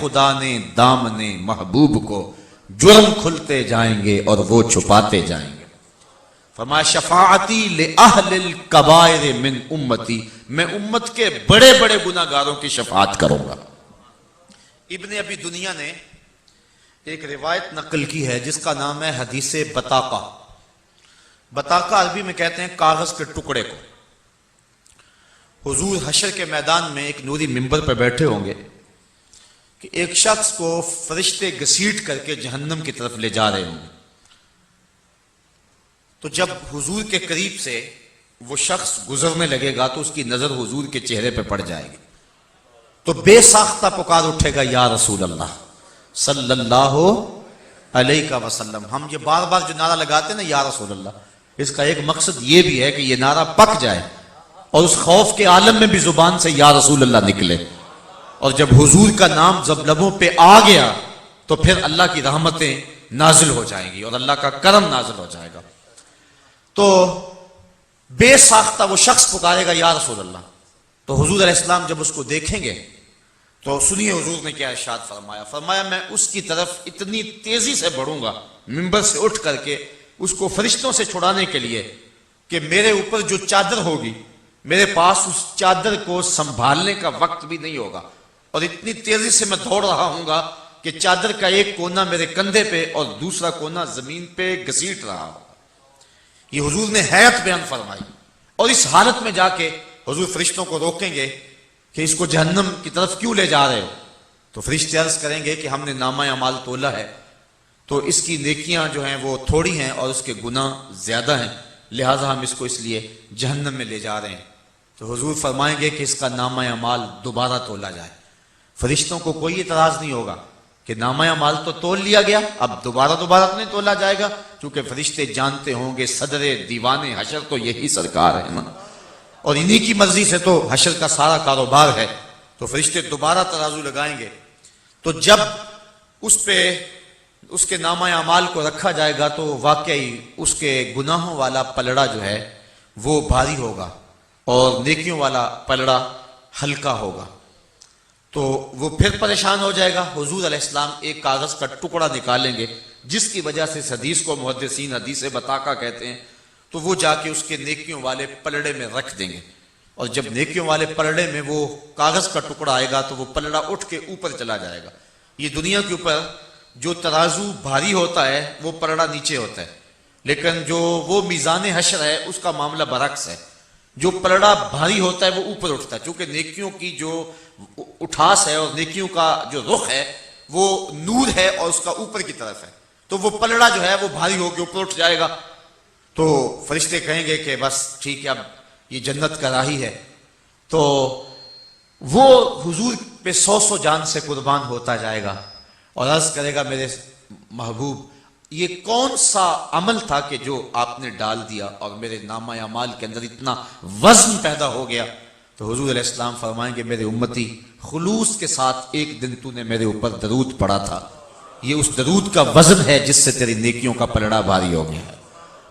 خدا نے دامن محبوب کو جرم کھلتے جائیں گے اور وہ چھپاتے جائیں گے۔ فرمایا شفاعتی لأہل الکبائر من امتی، میں امت کے بڑے بڑے گناہ گاروں کی شفاعت کروں گا۔ ابن ابی دنیا نے ایک روایت نقل کی ہے جس کا نام ہے حدیث بطاقہ۔ بطاقہ عربی میں کہتے ہیں کاغذ کے ٹکڑے کو۔ حضور حشر کے میدان میں ایک نوری منبر پر بیٹھے ہوں گے کہ ایک شخص کو فرشتے گھسیٹ کر کے جہنم کی طرف لے جا رہے ہوں گے۔ تو جب حضور کے قریب سے وہ شخص گزرنے لگے گا تو اس کی نظر حضور کے چہرے پہ پڑ جائے گی، تو بے ساختہ پکار اٹھے گا یا رسول اللہ صلی اللہ علیہ وسلم۔ ہم یہ بار بار جو نعرہ لگاتے ہیں نا یا رسول اللہ، اس کا ایک مقصد یہ بھی ہے کہ یہ نعرہ پک جائے اور اس خوف کے عالم میں بھی زبان سے یا رسول اللہ نکلے، اور جب حضور کا نام جب لبوں پہ آ گیا تو پھر اللہ کی رحمتیں نازل ہو جائیں گی اور اللہ کا کرم نازل ہو جائے گا۔ تو بے ساختہ وہ شخص پکارے گا یا رسول اللہ، تو حضور علیہ السلام جب اس کو دیکھیں گے تو سنیے حضور نے کیا ارشاد فرمایا۔ فرمایا میں اس کی طرف اتنی تیزی سے بڑھوں گا منبر سے اٹھ کر کے اس کو فرشتوں سے چھڑانے کے لیے کہ میرے اوپر جو چادر ہوگی میرے پاس اس چادر کو سنبھالنے کا وقت بھی نہیں ہوگا، اور اتنی تیزی سے میں دوڑ رہا ہوں گا کہ چادر کا ایک کونا میرے کندھے پہ اور دوسرا کونا زمین پہ گھسیٹ رہا ہوں۔ یہ حضور نے حیرت بیان فرمائی، اور اس حالت میں جا کے حضور فرشتوں کو روکیں گے کہ اس کو جہنم کی طرف کیوں لے جا رہے ہو؟ تو فرشتے عرض کریں گے کہ ہم نے نامہ اعمال تولا ہے تو اس کی نیکیاں جو ہیں وہ تھوڑی ہیں اور اس کے گناہ زیادہ ہیں، لہٰذا ہم اس کو اس لیے جہنم میں لے جا رہے ہیں۔ تو حضور فرمائیں گے کہ اس کا نامہ اعمال دوبارہ تولا جائے۔ فرشتوں کو کوئی اعتراض نہیں ہوگا کہ نامہ اعمال تو تول لیا گیا، اب دوبارہ تو نہیں تولا جائے گا، کیونکہ فرشتے جانتے ہوں گے صدر دیوان حشر تو یہی سرکار ہے نا، اور انہی کی مرضی سے تو حشر کا سارا کاروبار ہے۔ تو فرشتے دوبارہ ترازو لگائیں گے، تو جب اس پہ اس کے نامہ اعمال کو رکھا جائے گا تو واقعی اس کے گناہوں والا پلڑا جو ہے وہ بھاری ہوگا اور نیکیوں والا پلڑا ہلکا ہوگا، تو وہ پھر پریشان ہو جائے گا۔ حضور علیہ السلام ایک کاغذ کا ٹکڑا نکالیں گے جس کی وجہ سے اس حدیث کو محدثین حدیث بطاقہ کہتے ہیں، تو وہ جا کے اس کے نیکیوں والے پلڑے میں رکھ دیں گے، اور جب نیکیوں والے پلڑے میں وہ کاغذ کا ٹکڑا آئے گا تو وہ پلڑا اٹھ کے اوپر چلا جائے گا۔ یہ دنیا کے اوپر جو ترازو بھاری ہوتا ہے وہ پلڑا نیچے ہوتا ہے، لیکن جو وہ میزان حشر ہے اس کا معاملہ برعکس ہے، جو پلڑا بھاری ہوتا ہے وہ اوپر اٹھتا ہے، چونکہ نیکیوں کی جو اٹھاس ہے اور نیکیوں کا جو رخ ہے وہ نور ہے اور اس کا اوپر کی طرف ہے، تو وہ پلڑا جو ہے وہ بھاری ہو کے اوپر اٹھ جائے گا۔ تو فرشتے کہیں گے کہ بس ٹھیک ہے، اب یہ جنت کا راہی ہے، تو وہ حضور پہ 100 جان سے قربان ہوتا جائے گا اور عرض کرے گا میرے محبوب یہ کون سا عمل تھا کہ جو آپ نے ڈال دیا اور میرے نامہ اعمال کے اندر اتنا وزن پیدا ہو گیا؟ تو حضور علیہ السلام فرمائیں گے میرے امتی خلوص کے ساتھ ایک دن تو نے میرے اوپر درود پڑھا تھا، یہ اس درود کا وزن ہے جس سے تیری نیکیوں کا پلڑا بھاری ہو گیا ہے۔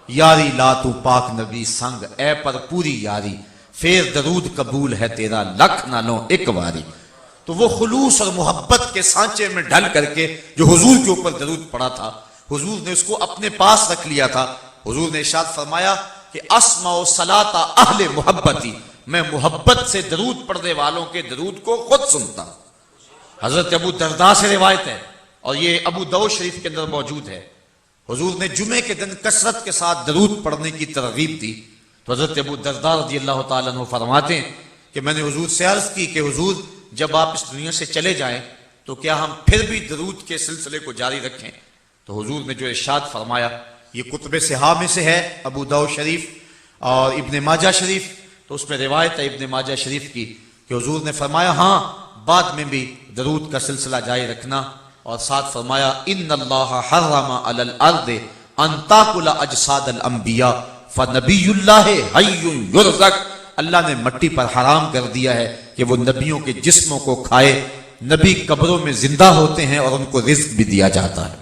یاری لا تو پاک نبی سنگ اے پر پوری یاری، پھر درود قبول ہے تیرا لکھ نہ لو ایک واری۔ تو وہ خلوص اور محبت کے سانچے میں ڈھل کر کے جو حضور کے اوپر درود پڑا تھا، حضور نے اس کو اپنے پاس رکھ لیا تھا۔ حضور نے ارشاد فرمایا کہ اسمع صلاۃ اہل محبتی، میں محبت سے درود پڑھنے والوں کے درود کو خود سنتا ہوں۔ حضرت ابو درداء سے روایت ہے اور یہ ابو داؤد شریف کے اندر موجود ہے، حضور نے جمعے کے دن کثرت کے ساتھ درود پڑھنے کی ترغیب دی۔ تو حضرت ابو درداء رضی اللہ تعالیٰ عنہ فرماتے ہیں کہ میں نے حضور سے عرض کی کہ حضور جب آپ اس دنیا سے چلے جائیں تو کیا ہم پھر بھی درود کے سلسلے کو جاری رکھیں؟ تو حضور نے جو ارشاد فرمایا، یہ کتب صحاح میں سے ہے، ابو داؤد شریف اور ابن ماجہ شریف، تو اس میں روایت ہے ابن ماجہ شریف کی کہ حضور نے فرمایا ہاں بعد میں بھی درود کا سلسلہ جاری رکھنا، اور ساتھ فرمایا ان اللہ حرم علی الارض ان تاکل اجساد الانبیاء فنبی اللہ حی یرزق، اللہ نے مٹی پر حرام کر دیا ہے کہ وہ نبیوں کے جسموں کو کھائے، نبی قبروں میں زندہ ہوتے ہیں اور ان کو رزق بھی دیا جاتا ہے۔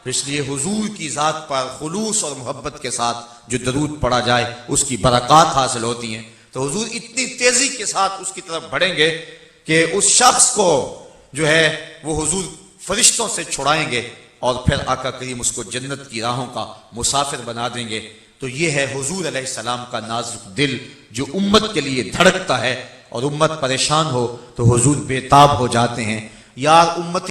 اس لیے حضور کی ذات پر خلوص اور محبت کے ساتھ جو درود پڑھا جائے اس کی برکات حاصل ہوتی ہیں۔ تو حضور اتنی تیزی کے ساتھ اس کی طرف بڑھیں گے کہ اس شخص کو جو ہے وہ حضور فرشتوں سے چھڑائیں گے اور پھر آقا کریم اس کو جنت کی راہوں کا مسافر بنا دیں گے۔ تو یہ ہے حضور علیہ السلام کا نازک دل جو امت کے لیے دھڑکتا ہے، اور امت پریشان ہو تو حضور بے تاب ہو جاتے ہیں، یار امت